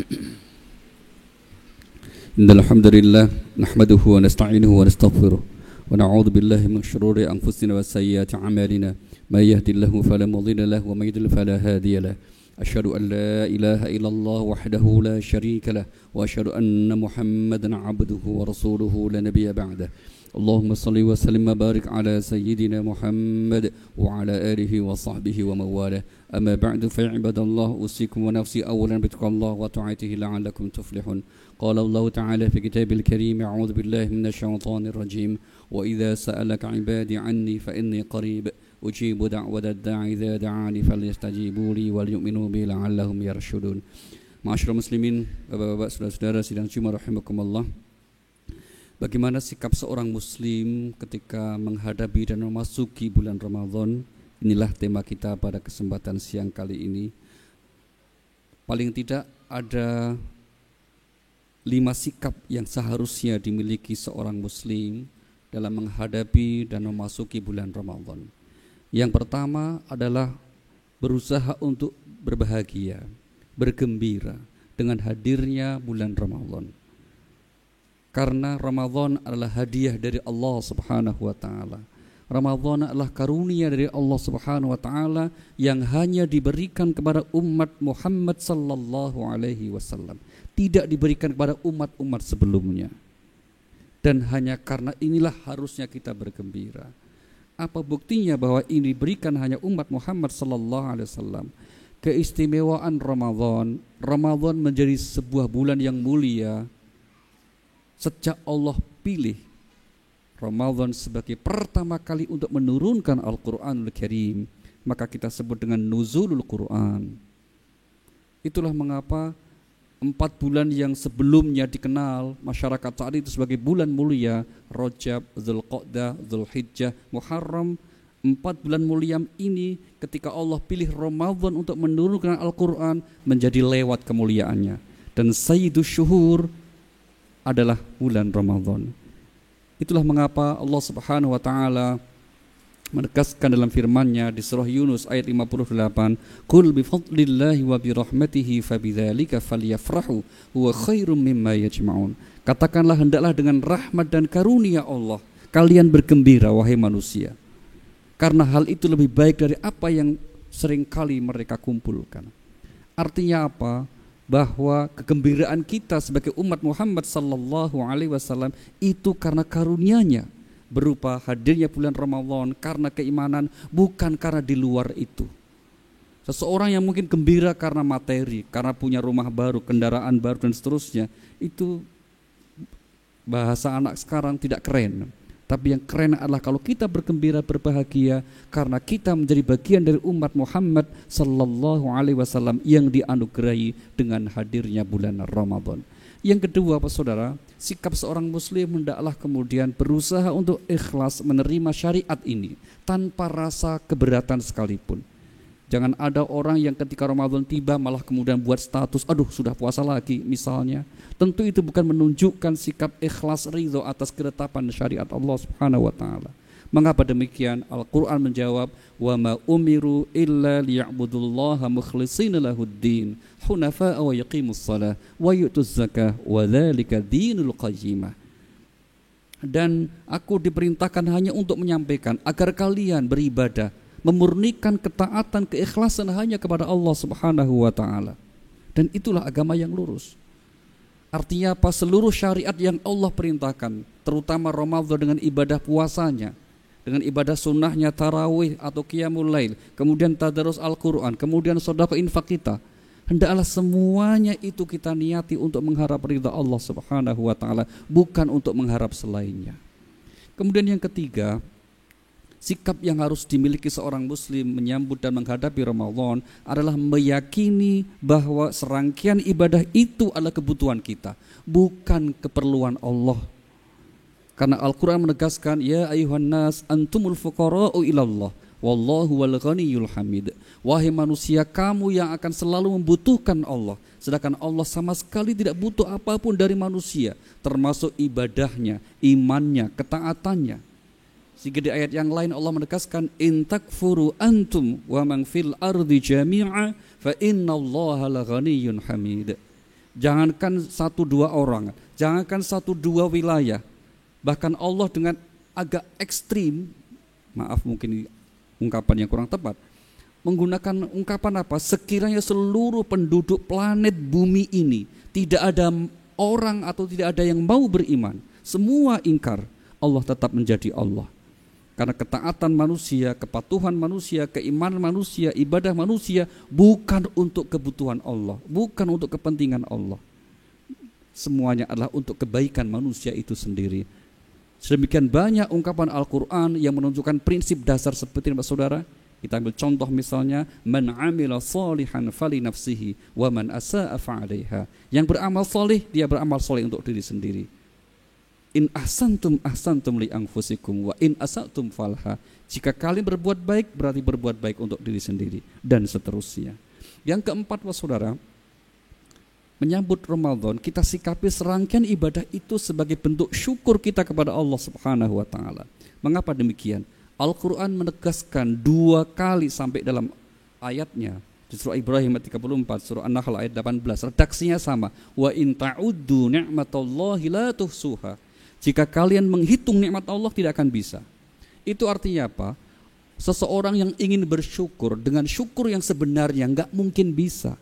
إن الحمد لله نحمده ونستعينه ونستغفره ونعوذ بالله من شرور أنفسنا وسيئات أعمالنا ما يهدي الله فلا مضل له ومن يضلل فلا هادي له أشهد أن لا إله إلا الله وحده لا شريك له وأشهد أن محمدا عبده ورسوله لا نبي بعده اللهم صل وسلم وبارك على سيدنا محمد وعلى آله وصحبه ومن والاه أما بعد فيا عباد الله أوصيكم ونفسي أولا بتقوى الله وطاعته لعلكم تفلحون قال الله تعالى في كتابه الكريم أعوذ بالله من الشيطان الرجيم وإذا سألك عبادي عني فإني قريب أجيب دعوة الداعي إذا دعاني فليستجيبوا لي وليؤمنوا بي لعلهم يرشدون. Ma'asyiral muslimin, bapak-bapak, saudara-saudara sidang Jumat rahimakumullah. Bagaimana sikap seorang muslim ketika menghadapi dan memasuki bulan Ramadan? Inilah tema kita pada kesempatan siang kali ini. Paling tidak ada 5 sikap yang seharusnya dimiliki seorang muslim dalam menghadapi dan memasuki bulan Ramadan. Yang pertama adalah berusaha untuk berbahagia, bergembira dengan hadirnya bulan Ramadan. Karena Ramadan adalah hadiah dari Allah Subhanahu wa taala. Ramadan adalah karunia dari Allah Subhanahu wa taala yang hanya diberikan kepada umat Muhammad sallallahu alaihi wasallam, tidak diberikan kepada umat-umat sebelumnya. Dan hanya karena inilah harusnya kita bergembira. Apa buktinya bahwa ini diberikan hanya umat Muhammad sallallahu alaihi wasallam? Keistimewaan Ramadan. Ramadan menjadi sebuah bulan yang mulia sejak Allah pilih Ramadan sebagai pertama kali untuk menurunkan Al-Qur'anul Karim, maka kita sebut dengan nuzulul Qur'an. Itulah mengapa 4 bulan yang sebelumnya dikenal masyarakat saat itu sebagai bulan mulia, Rajab, Dzulqa'dah, Dzulhijjah, Muharram, 4 bulan mulia ini ketika Allah pilih Ramadan untuk menurunkan Al-Quran menjadi lewat kemuliaannya. Dan Sayyidus Syuhur adalah bulan Ramadan. Itulah mengapa Allah Subhanahu wa taala menegaskan dalam firman-Nya di surah Yunus ayat 58, "Qul bi fadlillahi wa bi rahmatihi fabidzalika falyafrahu huwa khairum mimma yajma'un." Katakanlah, hendaklah dengan rahmat dan karunia Allah kalian bergembira wahai manusia, karena hal itu lebih baik dari apa yang seringkali mereka kumpulkan. Artinya apa? Bahwa kegembiraan kita sebagai umat Muhammad sallallahu alaihi wasallam itu karena karunia-Nya berupa hadirnya bulan Ramadan, karena keimanan, bukan karena di luar itu. Seseorang yang mungkin gembira karena materi, karena punya rumah baru, kendaraan baru dan seterusnya, itu bahasa anak sekarang tidak keren. Tapi yang keren adalah kalau kita bergembira, berbahagia karena kita menjadi bagian dari umat Muhammad sallallahu alaihi wasallam yang dianugerahi dengan hadirnya bulan Ramadan. Yang kedua, Pak Saudara, sikap seorang muslim hendaklah kemudian berusaha untuk ikhlas menerima syariat ini tanpa rasa keberatan sekalipun. Jangan ada orang yang ketika Ramadan tiba malah kemudian buat status, aduh sudah puasa lagi misalnya. Tentu itu bukan menunjukkan sikap ikhlas ridho atas ketetapan syariat Allah Subhanahu wa taala. Mengapa demikian? Al-Quran menjawab, wa ma umiru illa liya'budullaha mukhlishina lahuddin hunafa'a wa yaqimus shalah wa yu'tuz zakah wa dzalika dinul qayyimah. Dan aku diperintahkan hanya untuk menyampaikan agar kalian beribadah, memurnikan ketaatan, keikhlasan hanya kepada Allah Subhanahu wa taala. Dan itulah agama yang lurus. Artinya apa? Seluruh syariat yang Allah perintahkan, terutama Ramadan dengan ibadah puasanya, dengan ibadah sunnahnya tarawih atau qiyamul lail, kemudian tadarus Al-Quran, kemudian sedekah infak kita, hendaklah semuanya itu kita niati untuk mengharap ridha Allah Subhanahu wa taala, bukan untuk mengharap selainnya. Kemudian yang ketiga, sikap yang harus dimiliki seorang muslim menyambut dan menghadapi Ramadan adalah meyakini bahwa serangkaian ibadah itu adalah kebutuhan kita, bukan keperluan Allah. Karena Al-Quran menegaskan, ya ayuhan nas antumul fuqara'u ilallah wallahu wal ghaniyul hamid. Wahai manusia, kamu yang akan selalu membutuhkan Allah, sedangkan Allah sama sekali tidak butuh apapun dari manusia, termasuk ibadahnya, imannya, ketaatannya. Sehingga di ayat yang lain Allah menegaskan, in takfuru antum wa man fil ardi jami'a fa innallaha laghaniyyun hamid. Jangankan 1-2 orang, jangankan 1-2 wilayah, bahkan Allah dengan agak ekstrim, maaf mungkin ungkapan yang kurang tepat, menggunakan ungkapan apa? Sekiranya seluruh penduduk planet bumi ini tidak ada orang atau tidak ada yang mau beriman, semua ingkar, Allah tetap menjadi Allah. Karena ketaatan manusia, kepatuhan manusia, keimanan manusia, ibadah manusia bukan untuk kebutuhan Allah, bukan untuk kepentingan Allah. Semuanya adalah untuk kebaikan manusia itu sendiri. Sedemikian banyak ungkapan Al-Quran yang menunjukkan prinsip dasar seperti ini, saudara. Kita ambil contoh misalnya, man amila salihan fali nafsihi wa man asa'a fa'alaiha. Yang beramal salih, dia beramal salih untuk diri sendiri. In ahsantum ahsantum li anfusikum wa in asatum falha. Jika kalian berbuat baik, berarti berbuat baik untuk diri sendiri, dan seterusnya. Yang keempat, saudara, menyambut Ramadan, kita sikapi serangkaian ibadah itu sebagai bentuk syukur kita kepada Allah Subhanahu wa taala. Mengapa demikian? Al-Qur'an menegaskan 2 kali sampai dalam ayatnya. Di surah Ibrahim ayat 34, surah An-Nahl ayat 18, redaksinya sama. Wa in ta'uddu ni'matallahi la tuhsuha. Jika kalian menghitung nikmat Allah tidak akan bisa. Itu artinya apa? Seseorang yang ingin bersyukur dengan syukur yang sebenarnya enggak mungkin bisa.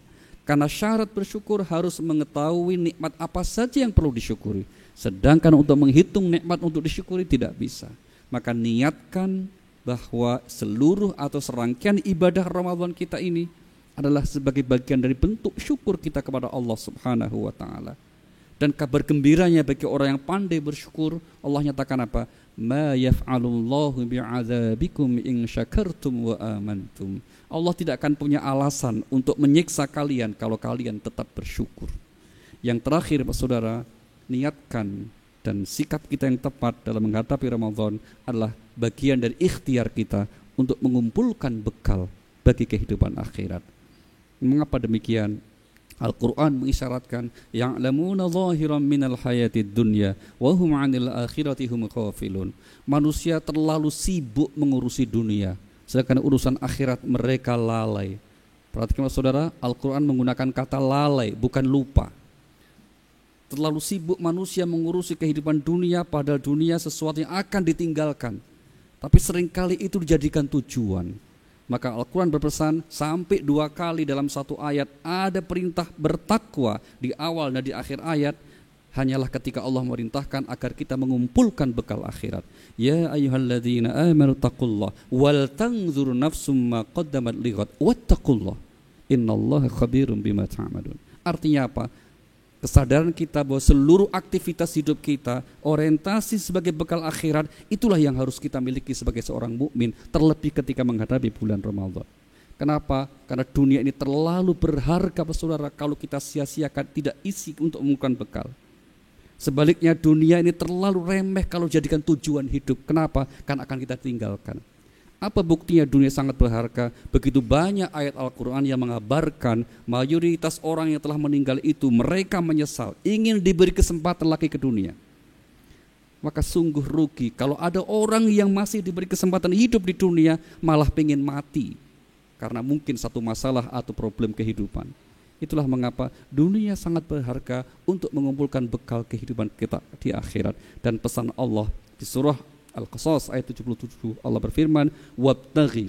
Karena syarat bersyukur harus mengetahui nikmat apa saja yang perlu disyukuri. Sedangkan untuk menghitung nikmat untuk disyukuri tidak bisa. Maka niatkan bahwa seluruh atau serangkaian ibadah Ramadan kita ini adalah sebagai bagian dari bentuk syukur kita kepada Allah Subhanahu wa taala. Dan kabar gembiranya bagi orang yang pandai bersyukur, Allah nyatakan apa? Ma yaf'alullahu bi'adzabikum in syakartum wa amantum. Allah tidak akan punya alasan untuk menyiksa kalian kalau kalian tetap bersyukur. Yang terakhir, saudara, niatkan dan sikap kita yang tepat dalam menghadapi Ramadan adalah bagian dari ikhtiar kita untuk mengumpulkan bekal bagi kehidupan akhirat. Mengapa demikian? Al-Quran mengisyaratkan ya'lamuna zahiran minal hayatid dunya wa hum 'anil akhirati hum ghafilun. Manusia terlalu sibuk mengurusi dunia, sedangkan urusan akhirat mereka lalai. Perhatikan saudara, Al-Quran menggunakan kata lalai, bukan lupa. Terlalu sibuk manusia mengurusi kehidupan dunia, padahal dunia sesuatu yang akan ditinggalkan. Tapi seringkali itu dijadikan tujuan. Maka Al-Quran berpesan sampai 2 kali dalam satu ayat ada perintah bertakwa di awal dan di akhir ayat, hanyalah ketika Allah merintahkan agar kita mengumpulkan bekal akhirat. Ya ayyuhalladzina amanu taqullah wal tanzur nafsum ma qaddamat lighad wattaqullah innallaha khabirum bima ta'malun. Artinya apa? Kesadaran kita bahwa seluruh aktivitas hidup kita orientasi sebagai bekal akhirat, itulah yang harus kita miliki sebagai seorang mukmin, terlebih ketika menghadapi bulan Ramadan. Kenapa? Karena dunia ini terlalu berharga, saudara, kalau kita sia-siakan, tidak isi untuk mengumpulkan bekal. Sebaliknya dunia ini terlalu remeh kalau jadikan tujuan hidup. Kenapa? Karena akan kita tinggalkan. Apa buktinya dunia sangat berharga? Begitu banyak ayat Al-Quran yang mengabarkan mayoritas orang yang telah meninggal itu mereka menyesal, ingin diberi kesempatan lagi ke dunia. Maka sungguh rugi kalau ada orang yang masih diberi kesempatan hidup di dunia malah pengen mati karena mungkin satu masalah atau problem kehidupan. Itulah mengapa dunia sangat berharga untuk mengumpulkan bekal kehidupan kita di akhirat. Dan pesan Allah di surah Al-Qasas ayat 77, Allah berfirman, wabtaghi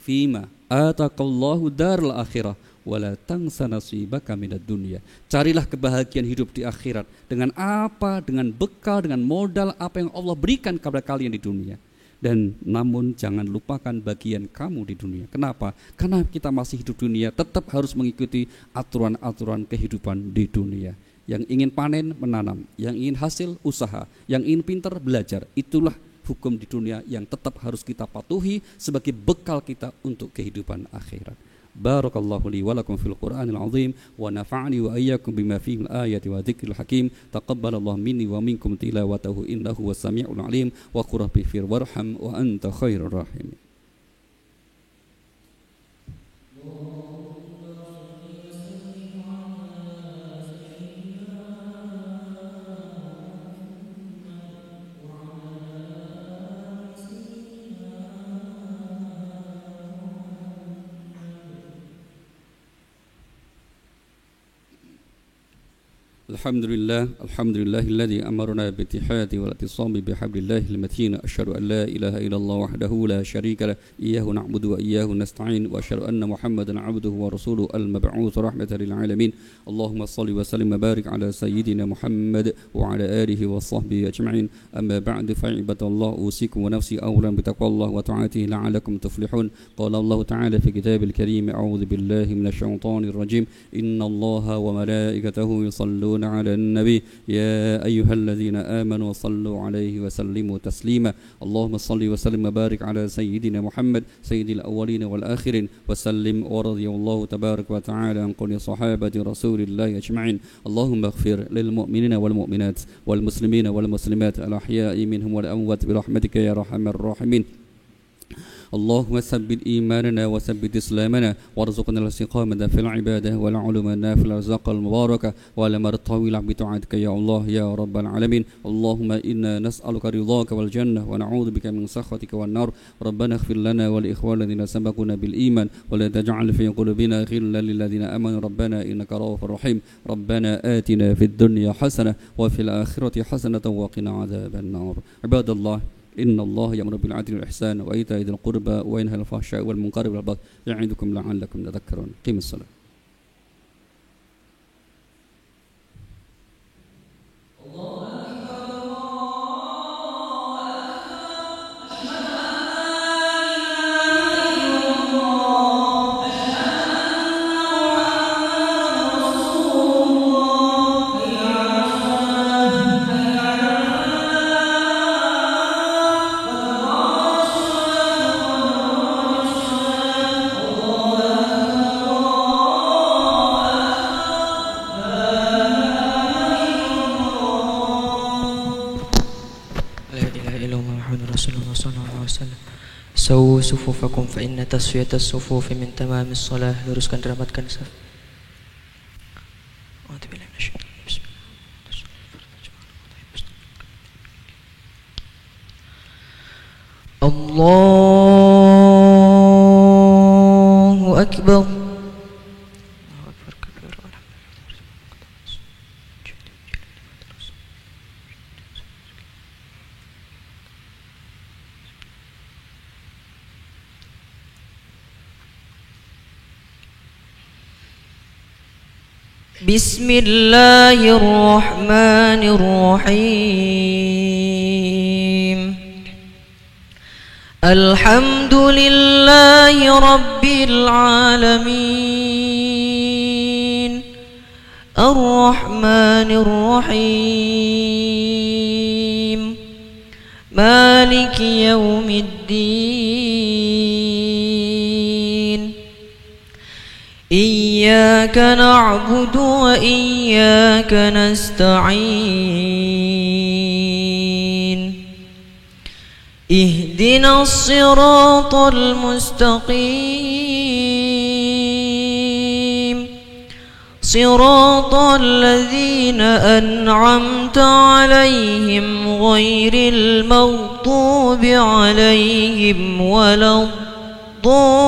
fima ataqallahu daral akhirah wala tansa nasibaka minad dunya. Carilah kebahagiaan hidup di akhirat dengan apa? Dengan bekal, dengan modal apa yang Allah berikan kepada kalian di dunia. Dan namun jangan lupakan bagian kamu di dunia. Kenapa? Karena kita masih hidup dunia, tetap harus mengikuti aturan-aturan kehidupan di dunia. Yang ingin panen, menanam. Yang ingin hasil, usaha. Yang ingin pintar, belajar. Itulah hukum di dunia yang tetap harus kita patuhi sebagai bekal kita untuk kehidupan akhirat. Barakallahu li wa lakum fil Qur'anil azim wa nafa'ani wa iyyakum bima fihi al-ayati wa dzikril hakim. Taqabbalallahu minni wa minkum tilawatahu innahu was-sami'ul 'alim wa qur rabbi fir warham wa anta khairur rahimin. الحمد لله الذي أمرنا باتحاد والاعتصام بحبل الله المتين. أشهد أن لا إله إلا الله وحده لا شريك له إياه نعبد وإياه نستعين، وأشهد أن محمدا عبده ورسوله المبعوث رحمة للعالمين. اللهم صل وسلم وبارك على سيدنا محمد وعلى آله وصحبه أجمعين. أما بعد فعباد الله، أوصيكم ونفسي أولا بتقوى الله وطاعته لعلكم تفلحون. قال الله تعالى في كتاب الكريم: أعوذ بالله من الشيطان الرجيم، إن الله وملائكته يصلون على النبي يا أيها الذين آمنوا صلوا عليه وسلموا تسليما. اللهم صل وسلم وبارك على سيدنا محمد سيد الأولين والآخرين وسلم. ورضي الله تبارك وتعالى عن كل صحابة رسول الله أجمعين. اللهم اغفر للمؤمنين والمؤمنات والمسلمين والمسلمات الأحياء منهم والأموات برحمتك يا أرحم الراحمين. اللهم ثبت إيماننا وثبت إسلامنا وارزقنا الاستقامة في العبادة والعلوم في الأرزاق المباركة والأمر الطويل بطاعتك يا الله يا رب العالمين. اللهم إنا نسألك رضاك والجنة ونعوذ بك من سخطك والنار. ربنا اغفر لنا والإخوان الذين سبقونا بالإيمان ولا تجعل في قلوبنا غلا للذين آمنوا ربنا إنك رؤوف رحيم. ربنا آتنا في الدنيا حسنة وفي الآخرة حسنة وقنا عذاب النار. عباد الله، إن الله يأمر بالعدل والإحسان وإيتاء ذي القربى وينهى عن الفحشاء والمنكر والبغي يعظكم لعلكم تذكرون. قيم الصلاة. سووا صفوفكم فإن تسوية الصفوف من تمام الصلاة. Luruskan rapatkan saf. Allahu Akbar. بسم الله الرحمن الرحيم. الحمد لله رب العالمين الرحمن الرحيم مالك يوم الدين. إياك نعبد وإياك نستعين. اهدنا الصراط المستقيم صراط الذين أنعمت عليهم غير المغضوب عليهم ولا الضالين.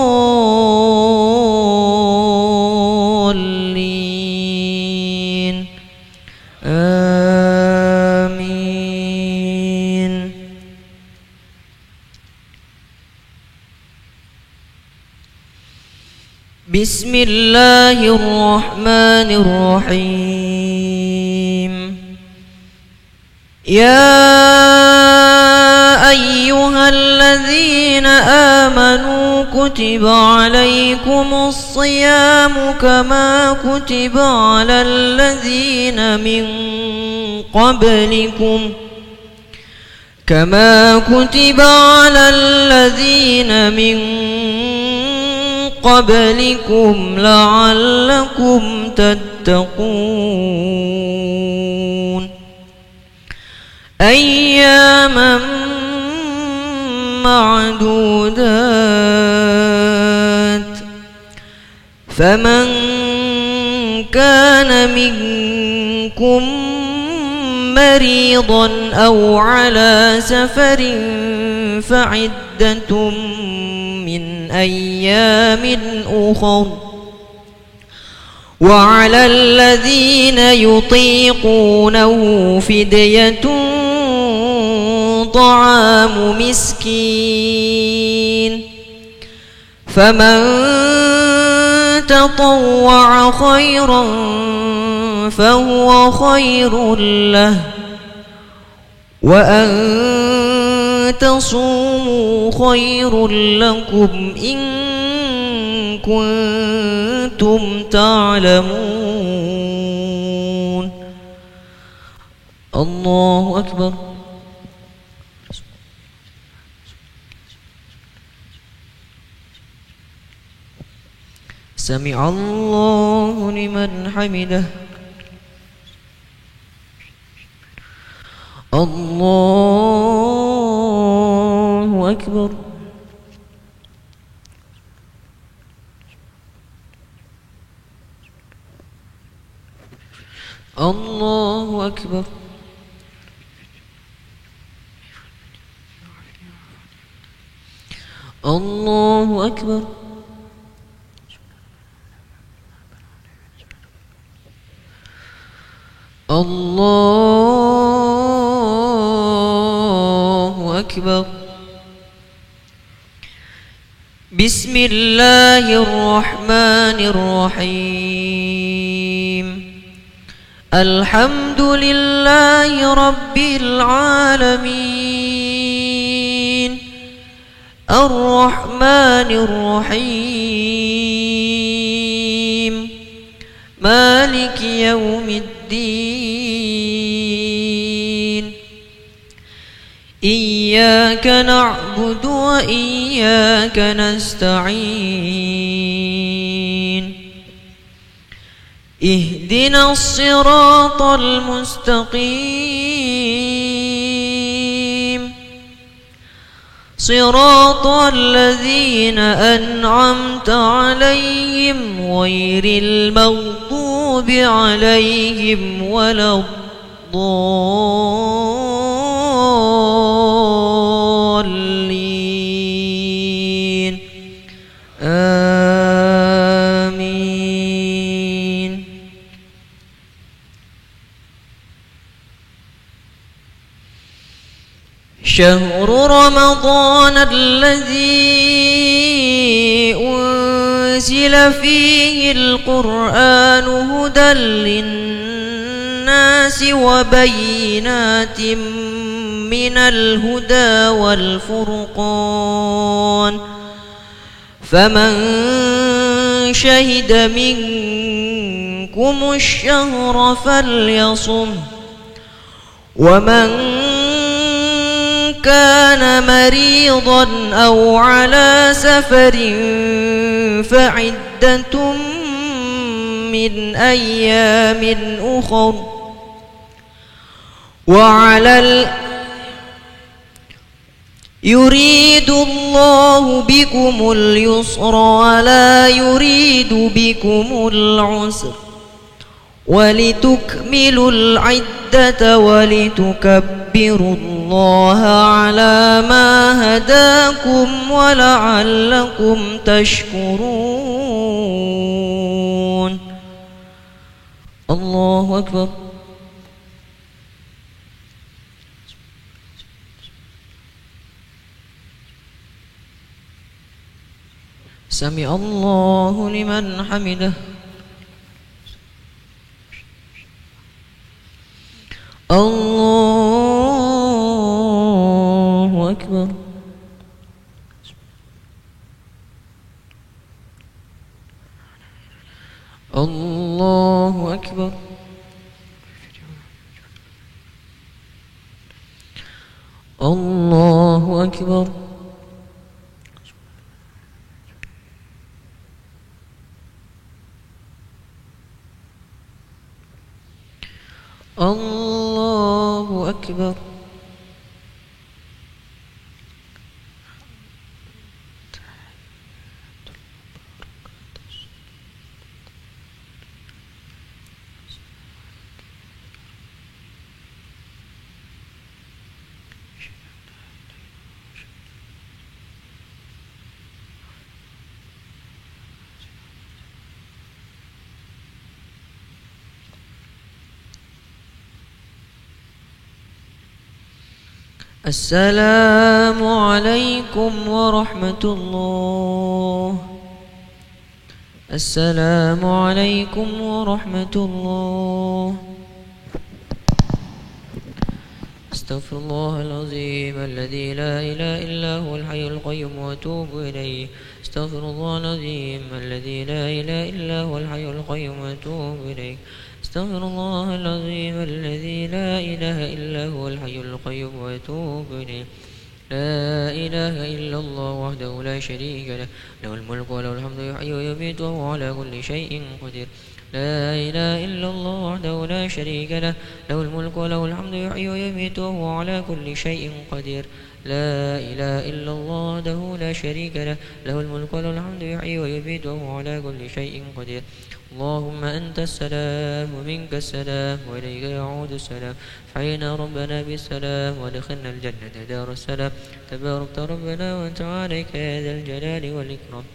آمين. بسم الله الرحمن الرحيم. يا أيها الذين آمنوا كتب عليكم الصيام كما كتب على الذين من قبلكم لعلكم تتقون. أياما معدودات. فمن كان منكم مريضا أو على سفر فعدة من أيام أخر. وعلى الذين يطيقونه فدية طعام مسكين فمن تطوع خيرا فهو خير له وأن تصوموا خير لكم إن كنتم تعلمون. الله أكبر. سمع الله لمن حمده. الله أكبر. الله أكبر. الله أكبر. الله أكبر. بسم الله الرحمن الرحيم. الحمد لله رب العالمين الرحمن الرحيم مالك يوم الدين. إياك نعبد وإياك نستعين. اهدنا الصراط المستقيم صراط الذين أنعمت عليهم غير المغضوب عليهم ولا الضالين. آمين. شهر رمضان الذي أنزل فيه القرآن هدى للناس وبينات من الهدى والفرقان فمن شهد منكم الشهر فليصمه ومن كان مريضا أو على سفر فعدة من أيام أخر يريد الله بكم اليسر ولا يريد بكم العسر ولتكملوا العدة ولتكبروا الله على ما هداكم ولعلكم تشكرون. الله أكبر. سمع الله لمن حمده. الله أكبر. الله أكبر. الله أكبر. الله أكبر. السلام عليكم ورحمة الله. السلام عليكم ورحمة الله. استغفر الله العظيم الذي لا إله إلا هو الحي القيوم وأتوب إليه. استغفر الله العظيم الذي لا إله إلا هو الحي القيوم وأتوب إليه. استغفر الله العظيم الذي لا إله إلا هو الحي القيوم وأتوب إليه. لا إله إلا الله وحده لا شريك له، له الملك وله الحمد يحيي ويميت وهو على كل شيء قدير. لا إله إلا الله وحده لا شريك له، له الملك وله الحمد يحيي ويميت وهو على كل شيء قدير. لا إله إلا الله وحده لا شريك له، له الملك وله الحمد يحيي ويميت وهو على كل شيء قدير. اللهم أنت السلام ومنك السلام وإليك يعود السلام. فحينا ربنا بالسلام ودخلنا الجنة دار السلام. تباركت ربنا وأنت عليك يا ذا الجلال والإكرام.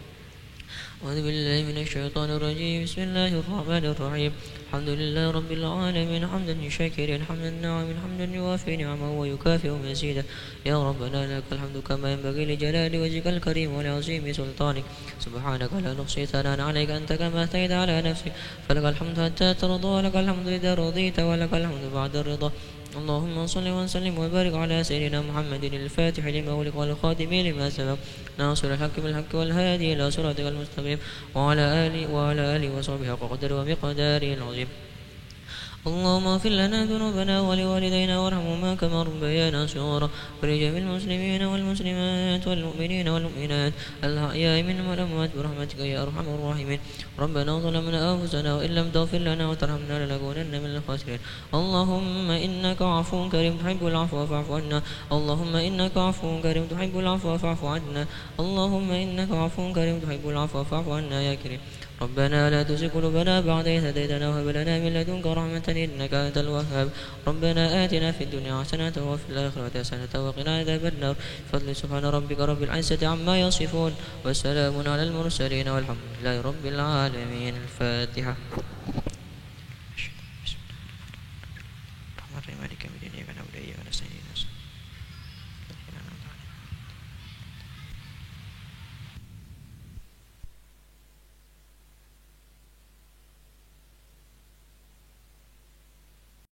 أعوذ بالله من الشيطان الرجيم. بسم الله الرحمن الرحيم. الحمد لله رب العالمين حمدا شاكرا حمدا ناعما حمدا يوافي نعمه ويكافئ مزيدا. يا ربنا لك الحمد كما ينبغي لجلال وجهك الكريم ولعظيم سلطانك. سبحانك لا نحصي ثناء عليك أنت كما أثنيت على نفسك. فلك الحمد حتى ترضى ولك الحمد إذا رضيت ولك الحمد بعد الرضا. اللهم صل وسلم وبارك على سيدنا محمد الفاتح لما أغلق والخاتم لما سبق ناصر الحق بالحق والهادي إلى صراطك المستقيم وعلى آله وصحبه حق قدره ومقداره العظيم. اللهم اغفر لنا ذنوبنا ولوالدينا وارحمهما كما ربيانا صغارا ولجميع المسلمين والمسلمات والمؤمنين والمؤمنات الأحياء منهم والأموات برحمتك يا أرحم الراحمين. ربنا ظلمنا أنفسنا وإن لم تغفر لنا وترحمنا لنكونن من الخاسرين. اللهم إنك عفو كريم تحب العفو فاعف عنا. اللهم إنك عفو كريم تحب العفو فاعف عنا. اللهم إنك عفو كريم تحب العفو فاعف عنا يا كريم. ربنا لا تزغ قلوبنا بعد إذ هديتنا وهب لنا من لدنك رحمة إنك أنت الوهاب. ربنا آتنا في الدنيا حسنة وفي الآخرة حسنة وقنا عذاب النار. بفضل سبحان ربك رب العزة عما يصفون وسلام على المرسلين والحمد لله رب العالمين. الفاتحة. بسم الله الرحمن الرحيم. مالك يوم الدين إياك نعبد وإياك نستعين